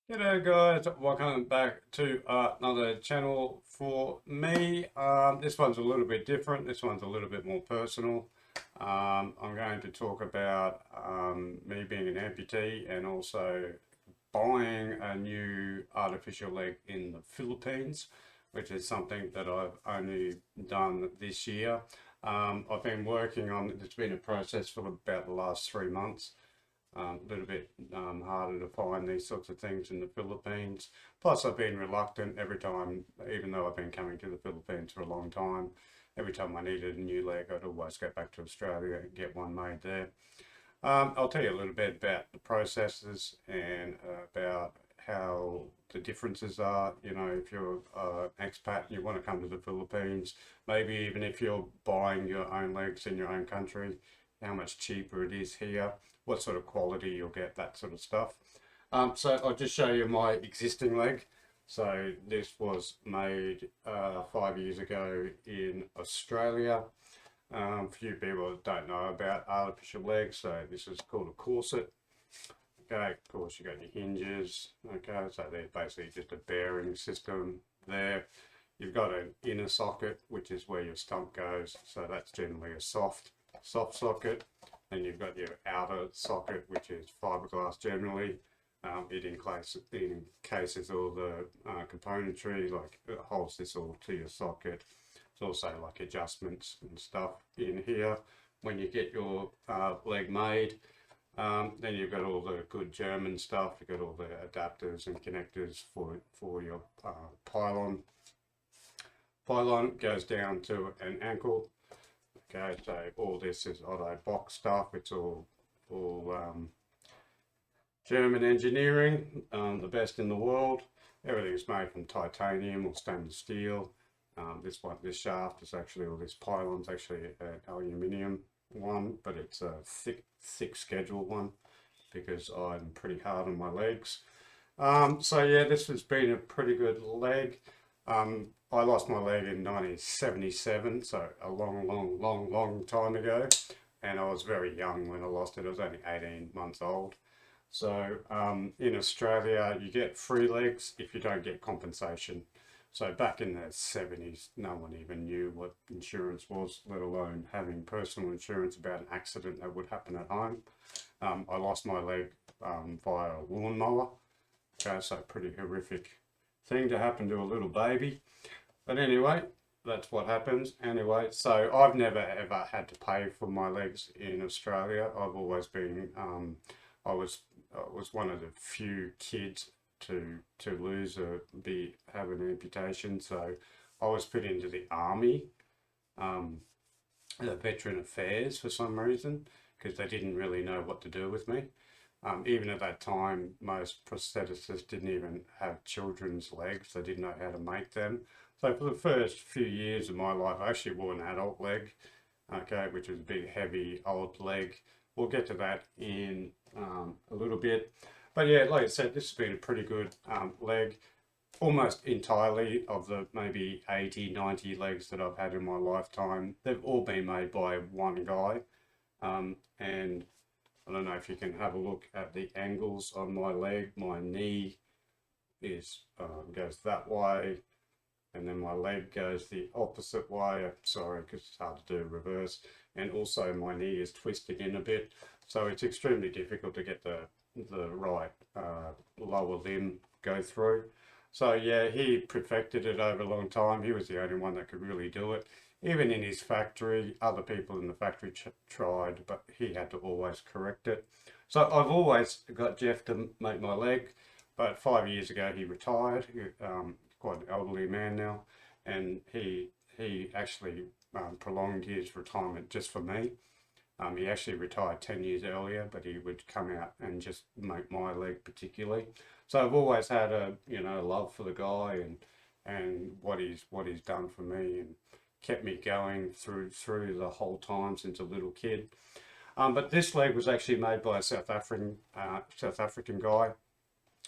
G'day guys, welcome back to another channel for me. This one's a little bit different, this one's a little bit more personal. I'm going to talk about me being an amputee and also buying a new artificial leg in the Philippines, which is something that I've only done this year. I've been working on it, it's been a process for about the last 3 months. A little bit harder to find these sorts of things in the Philippines. Plus, I've been reluctant every time, even though I've been coming to the Philippines for a long time. Every time I needed a new leg, I'd always go back to Australia and get one made there. I'll tell you a little bit about the processes and about how the differences are. You know, if you're an expat and you want to come to the Philippines, maybe even if you're buying your own legs in your own country, how much cheaper it is here, what sort of quality you'll get, that sort of stuff. So I'll just show you my existing leg. So this was made 5 years ago in Australia. Few people don't know about artificial legs, so this is called a corset. Okay, of course you got your hinges. Okay, so they're basically just a bearing system there. You've got an inner socket, which is where your stump goes. So that's generally a soft socket. And you've got your outer socket, which is fiberglass generally. It encases all the componentry, like it holds this all to your socket. There's also like adjustments and stuff in here when you get your leg made. Then you've got all the good German stuff. You've got all the adapters and connectors for your pylon. Pylon goes down to an ankle. Okay, so all this is Otto box stuff. It's all German engineering, the best in the world. Everything's made from titanium or stainless steel. This shaft is actually, or this pylon's actually an aluminium one, but it's a thick schedule one because I'm pretty hard on my legs. So yeah, this has been a pretty good leg. I lost my leg in 1977, so a long time ago, and I was very young when I lost it. I was only 18 months old. So in Australia, you get free legs if you don't get compensation. So back in the 70s, no one even knew what insurance was, let alone having personal insurance about an accident that would happen at home. I lost my leg via a lawnmower. Okay, so pretty horrific thing to happen to a little baby. But anyway, that's what happens. Anyway, so I've never ever had to pay for my legs in Australia. I've always been, I was one of the few kids to lose or have an amputation. So I was put into the army, um, the Veteran Affairs for some reason, because they didn't really know what to do with me. Even at that time, most prostheticists didn't even have children's legs. They didn't know how to make them. So for the first few years of my life, I actually wore an adult leg, okay, which was a big, heavy, old leg. We'll get to that in a little bit. But yeah, like I said, this has been a pretty good leg. Almost entirely of the maybe 80, 90 legs that I've had in my lifetime, they've all been made by one guy. And I don't know if you can have a look at the angles on my leg. My knee is goes that way, and then my leg goes the opposite way. Sorry, because it's hard to do reverse. And also my knee is twisted in a bit, so it's extremely difficult to get the right lower limb go through. So yeah, he perfected it over a long time. He was the only one that could really do it. Even in his factory, other people in the factory tried, but he had to always correct it. So I've always got Jeff to make my leg, but 5 years ago he retired. Quite an elderly man now, and he actually prolonged his retirement just for me. He actually retired 10 years earlier, but he would come out and just make my leg particularly. So I've always had a love for the guy and what he's done for me and kept me going through the whole time since a little kid. But this leg was actually made by a South African guy.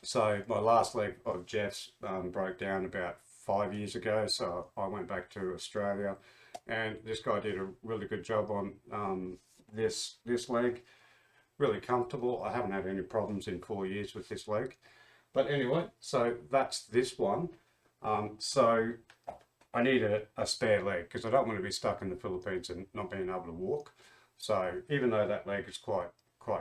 So my last leg of Jeff's broke down about 5 years ago. So I went back to Australia, and this guy did a really good job on this leg. Really comfortable. I haven't had any problems in 4 years with this leg. But anyway, so that's this one. So I need a spare leg because I don't want to be stuck in the Philippines and not being able to walk. So even though that leg is quite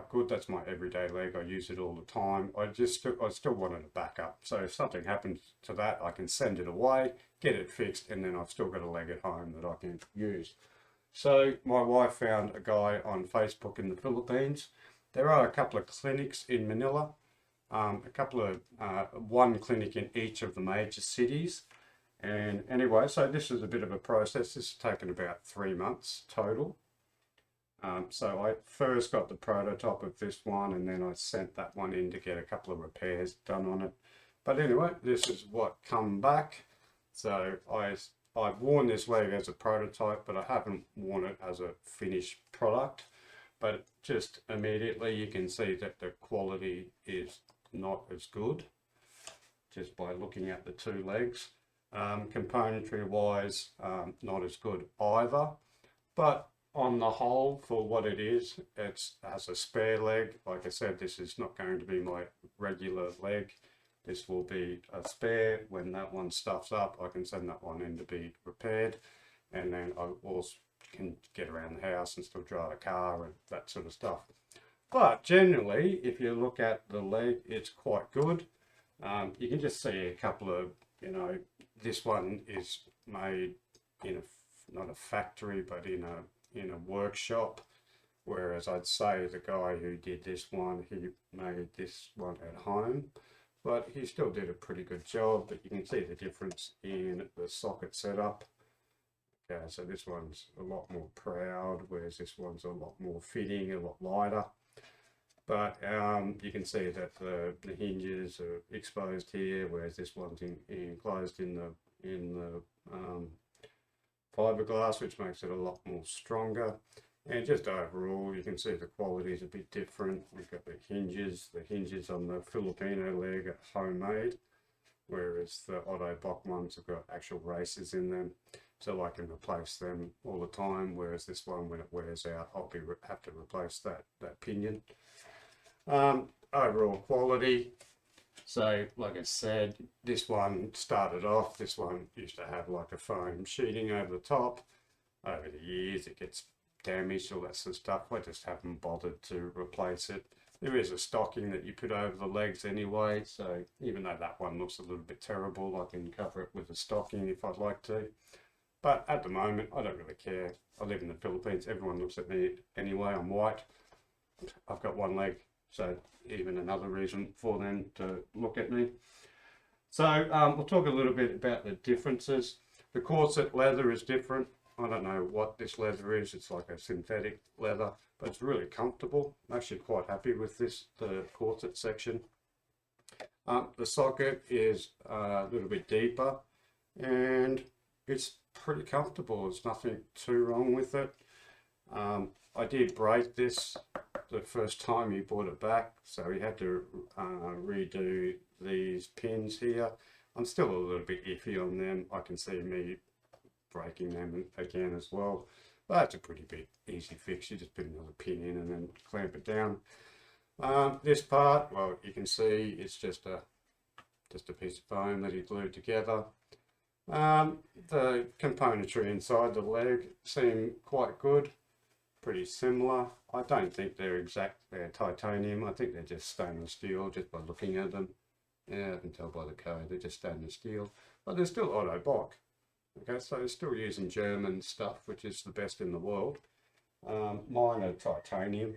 good, that's my everyday leg. I use it all the time. I still wanted a backup. So if something happens to that, I can send it away, get it fixed, and then I've still got a leg at home that I can use. So my wife found a guy on Facebook in the Philippines. There are a couple of clinics in Manila, one clinic in each of the major cities. And anyway, so this is a bit of a process. This has taken about 3 months total. So I first got the prototype of this one, and then I sent that one in to get a couple of repairs done on it. But anyway, this is what come back. So I've worn this leg as a prototype, but I haven't worn it as a finished product. But just immediately you can see that the quality is not as good just by looking at the two legs. Componentry wise, not as good either. But on the whole, for what it is, it's as a spare leg. Like I said, this is not going to be my regular leg. This will be a spare. When that one stuffs up, I can send that one in to be repaired, and then I also can get around the house and still drive a car and that sort of stuff. But generally, if you look at the leg, it's quite good. You can just see a couple of, this one is made in not a factory, but in a workshop. Whereas I'd say the guy who did this one, he made this one at home, but he still did a pretty good job. But you can see the difference in the socket setup. Okay, so this one's a lot more proud, whereas this one's a lot more fitting, a lot lighter. But you can see that the hinges are exposed here, whereas this one's enclosed in the fiberglass, which makes it a lot more stronger. And just overall, you can see the quality is a bit different. We've got the hinges. The hinges on the Filipino leg are homemade, whereas the Otto Bock ones have got actual races in them, so I can replace them all the time. Whereas this one, when it wears out, I'll have to replace that pinion. Overall quality. So, like I said, this one started off. This one used to have like a foam sheeting over the top. Over the years, it gets damaged, all that sort of stuff. I just haven't bothered to replace it. There is a stocking that you put over the legs anyway, so even though that one looks a little bit terrible, I can cover it with a stocking if I'd like to. But at the moment, I don't really care. I live in the Philippines. Everyone looks at me anyway. I'm white. I've got one leg, so even another reason for them to look at me. So we'll talk a little bit about the differences. The corset leather is different. I don't know what this leather is. It's like a synthetic leather, but it's really comfortable. I'm actually quite happy with this, the corset section. The socket is a little bit deeper, and it's pretty comfortable. There's nothing too wrong with it. I did break this the first time he brought it back, so he had to redo these pins here. I'm still a little bit iffy on them. I can see me breaking them again as well, but that's a pretty big easy fix. You just put another pin in and then clamp it down. This part, well, you can see it's just a piece of foam that he glued together. The componentry inside the leg seem quite good, pretty similar. I don't think they're titanium. I think they're just stainless steel just by looking at them. Yeah, I can tell by the code, they're just stainless steel, but they're still Otto Bock. Okay, so they're still using German stuff, which is the best in the world. Mine are titanium.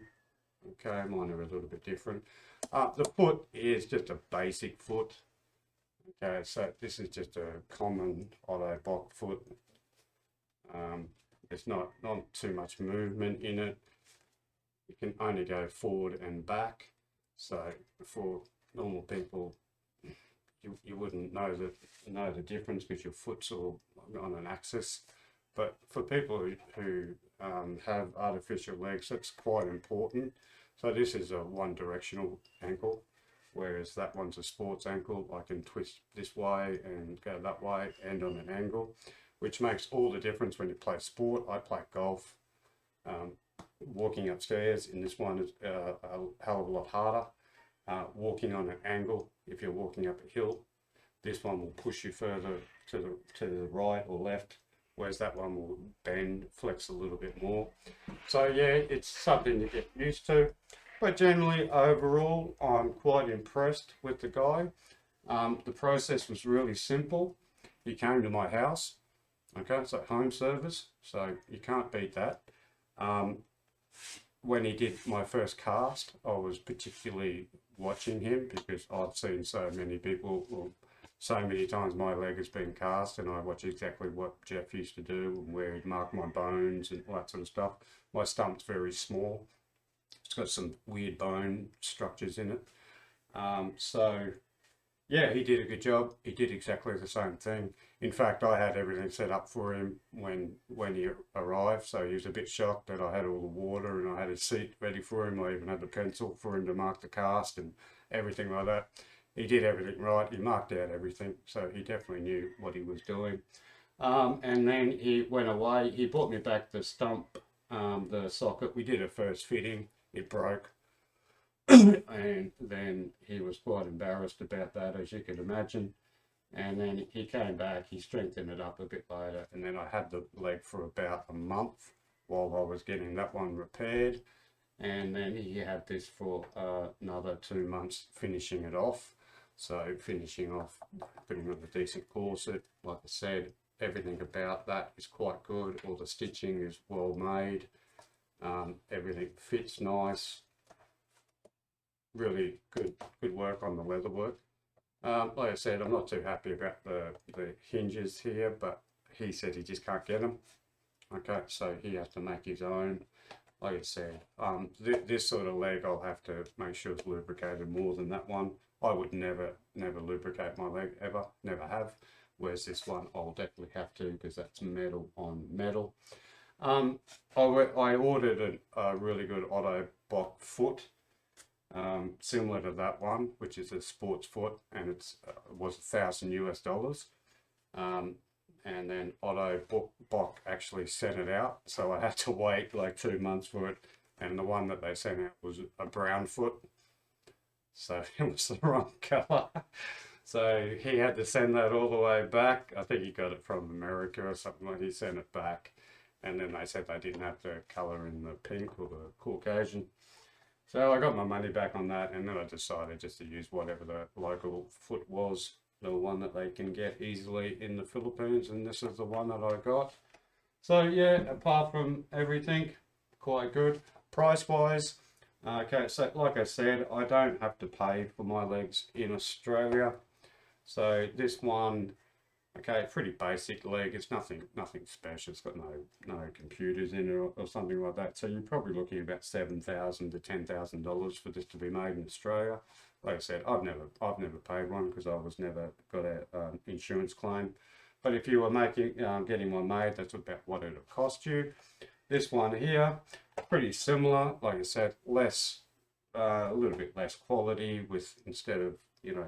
Okay, mine are a little bit different. The foot is just a basic foot. Okay, so this is just a common Otto Bock foot. There's not too much movement in it. You can only go forward and back. So for normal people, you wouldn't know the difference because your foot's all on an axis. But for people who have artificial legs, that's quite important. So this is a one-directional ankle, whereas that one's a sports ankle. I can twist this way and go that way and on an angle, which makes all the difference when you play sport. I play golf. Walking upstairs in this one is a hell of a lot harder. walking on an angle. If you're walking up a hill, this one will push you further to the right or left, whereas that one will bend, flex a little bit more. So yeah, it's something to get used to. But generally, overall, I'm quite impressed with the guy. The process was really simple. He came to my house. Okay, it's like home service, so you can't beat that. Um, when he did my first cast, I was particularly watching him because I've seen so many people, well, so many times my leg has been cast, and I watch exactly what Jeff used to do and where he'd mark my bones and all that sort of stuff. My stump's very small. It's got some weird bone structures in it. So yeah, he did a good job. He did exactly the same thing. In fact, I had everything set up for him when he arrived, so he was a bit shocked that I had all the water and I had a seat ready for him. I even had the pencil for him to mark the cast and everything like that. He did everything right. He marked out everything, so he definitely knew what he was doing. And then he went away. He brought me back the stump, the socket. We did a first fitting. It broke. And then he was quite embarrassed about that, as you can imagine. And then he came back, he strengthened it up a bit later, and then I had the leg for about a month while I was getting that one repaired. And then he had this for another 2 months, finishing it off. So finishing off, putting on a decent corset. Like I said, everything about that is quite good. All the stitching is well made. Everything fits nice. Really good work on the leather work. Like I said, I'm not too happy about the hinges here, but he said he just can't get them. Okay, so he has to make his own. Like I said, this sort of leg I'll have to make sure it's lubricated more than that one. I would never lubricate my leg ever, never have. Whereas this one I'll definitely have to, because that's metal on metal. I ordered a really good Otto Bock foot. Similar to that one, which is a sports foot, and it was $1,000 US. And then Otto Bock actually sent it out, so I had to wait like 2 months for it. And the one that they sent out was a brown foot, so it was the wrong color. So he had to send that all the way back. I think he got it from America or something like. He sent it back, and then they said they didn't have the color in the pink or the Caucasian. So I got my money back on that, and then I decided just to use whatever the local foot was, the one that they can get easily in the Philippines, and this is the one that I got. So yeah, apart from everything, quite good. Price wise, okay, so like I said, I don't have to pay for my legs in Australia. So this one, okay, pretty basic leg. It's nothing special. It's got no computers in it or something like that. So you're probably looking at about $7,000 to $10,000 for this to be made in Australia. Like I said, I've never paid one because I was never got a insurance claim. But if you were getting one made, that's about what it would cost you. This one here, pretty similar. Like I said, a little bit less quality with, instead of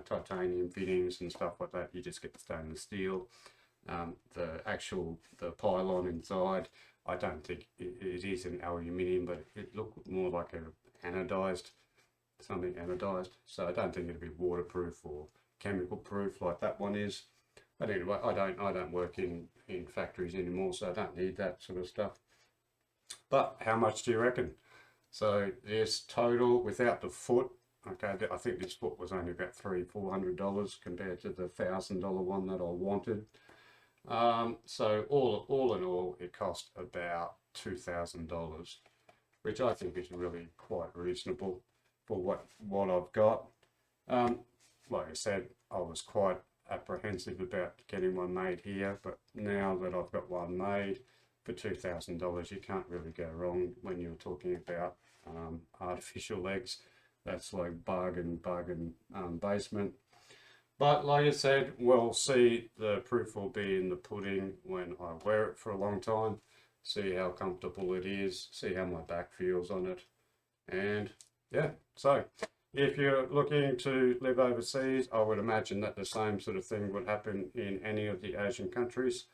titanium fittings and stuff like that, you just get the stainless steel. The pylon inside, I don't think it is an aluminium, but it looked more like something anodized. So I don't think it'd be waterproof or chemical proof like that one is. But anyway, I don't work in factories anymore, so I don't need that sort of stuff. But how much do you reckon? So this total without the foot, okay, I think this foot was only about $300-400 compared to the $1,000 one that I wanted. So all in all, it cost about $2,000, which I think is really quite reasonable for what I've got. Like I said, I was quite apprehensive about getting one made here, but now that I've got one made for $2,000, you can't really go wrong when you're talking about artificial legs. That's like bargain basement. But like I said, we'll see. The proof will be in the pudding when I wear it for a long time, see how comfortable it is, see how my back feels on it. And yeah, so if you're looking to live overseas, I would imagine that the same sort of thing would happen in any of the Asian countries.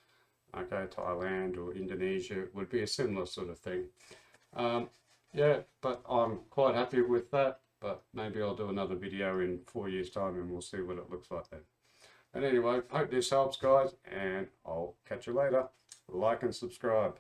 Okay, Thailand or Indonesia would be a similar sort of thing. Yeah, but I'm quite happy with that. but maybe I'll do another video in 4 years time and we'll see what it looks like then. But anyway, hope this helps guys, and I'll catch you later. Like and subscribe.